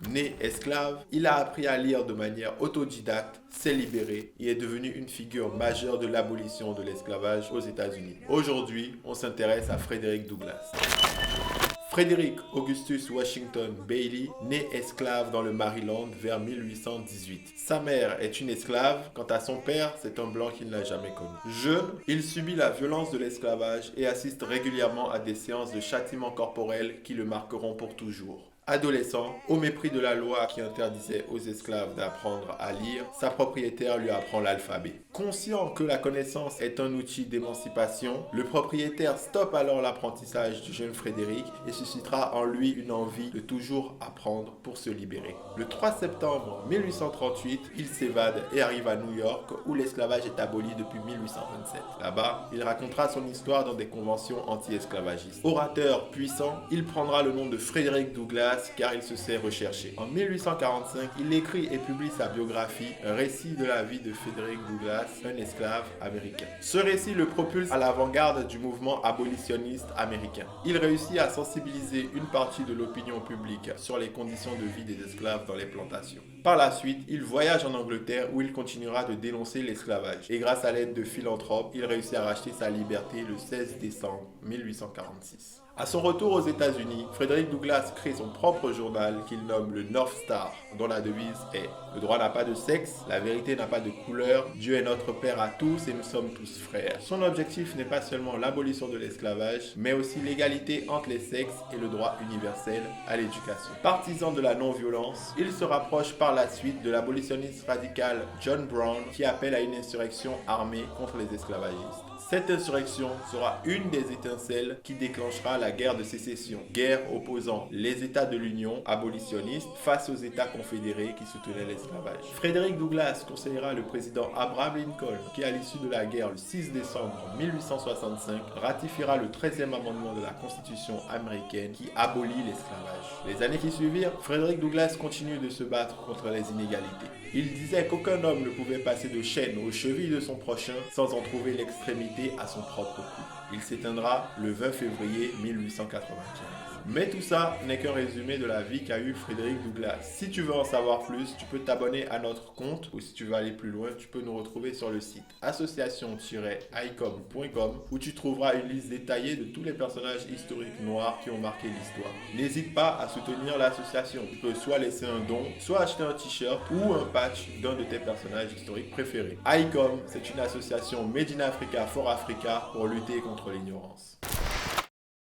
Né esclave, il a appris à lire de manière autodidacte, s'est libéré et est devenu une figure majeure de l'abolition de l'esclavage aux États-Unis. Aujourd'hui, on s'intéresse à Frederick Douglass. Frederick Augustus Washington Bailey naît esclave dans le Maryland vers 1818. Sa mère est une esclave, quant à son père, c'est un blanc qu'il n'a jamais connu. Jeune, il subit la violence de l'esclavage et assiste régulièrement à des séances de châtiment corporel qui le marqueront pour toujours. Adolescent, au mépris de la loi qui interdisait aux esclaves d'apprendre à lire, sa propriétaire lui apprend l'alphabet. Conscient que la connaissance est un outil d'émancipation, le propriétaire stoppe alors l'apprentissage du jeune Frédéric et suscitera en lui une envie de toujours apprendre pour se libérer. Le 3 septembre 1838, il s'évade et arrive à New York où l'esclavage est aboli depuis 1827. Là-bas, il racontera son histoire dans des conventions anti-esclavagistes. Orateur puissant, il prendra le nom de Frederick Douglass car il se sait recherché. En 1845, il écrit et publie sa biographie, un récit de la vie de Frederick Douglass, un esclave américain. Ce récit le propulse à l'avant-garde du mouvement abolitionniste américain. Il réussit à sensibiliser une partie de l'opinion publique sur les conditions de vie des esclaves dans les plantations. Par la suite, il voyage en Angleterre où il continuera de dénoncer l'esclavage. Et grâce à l'aide de philanthropes, il réussit à racheter sa liberté le 16 décembre 1846. À son retour aux États-Unis, Frederick Douglass crée son propre journal qu'il nomme le North Star, dont la devise est « Le droit n'a pas de sexe, la vérité n'a pas de couleur, Dieu est notre Père à tous et nous sommes tous frères ». Son objectif n'est pas seulement l'abolition de l'esclavage, mais aussi l'égalité entre les sexes et le droit universel à l'éducation. Partisan de la non-violence, il se rapproche par la suite de l'abolitionniste radical John Brown qui appelle à une insurrection armée contre les esclavagistes. Cette insurrection sera une des étincelles qui déclenchera la guerre de sécession, guerre opposant les États de l'Union abolitionnistes face aux États confédérés qui soutenaient l'esclavage. Frederick Douglass conseillera le président Abraham Lincoln qui, à l'issue de la guerre le 6 décembre 1865, ratifiera le 13e amendement de la Constitution américaine qui abolit l'esclavage. Les années qui suivirent, Frederick Douglass continue de se battre contre les inégalités. Il disait qu'aucun homme ne pouvait passer de chaîne aux chevilles de son prochain sans en trouver l'extrémité à son propre cou. Il s'éteindra le 20 février 1895. Mais tout ça n'est qu'un résumé de la vie qu'a eu Frederick Douglass. Si tu veux en savoir plus, tu peux t'abonner à notre compte ou si tu veux aller plus loin, tu peux nous retrouver sur le site association-icom.com où tu trouveras une liste détaillée de tous les personnages historiques noirs qui ont marqué l'histoire. N'hésite pas à soutenir l'association. Tu peux soit laisser un don, soit acheter un t-shirt ou un patch d'un de tes personnages historiques préférés. ICOM, c'est une association Made in Africa for Africa pour lutter contre l'ignorance.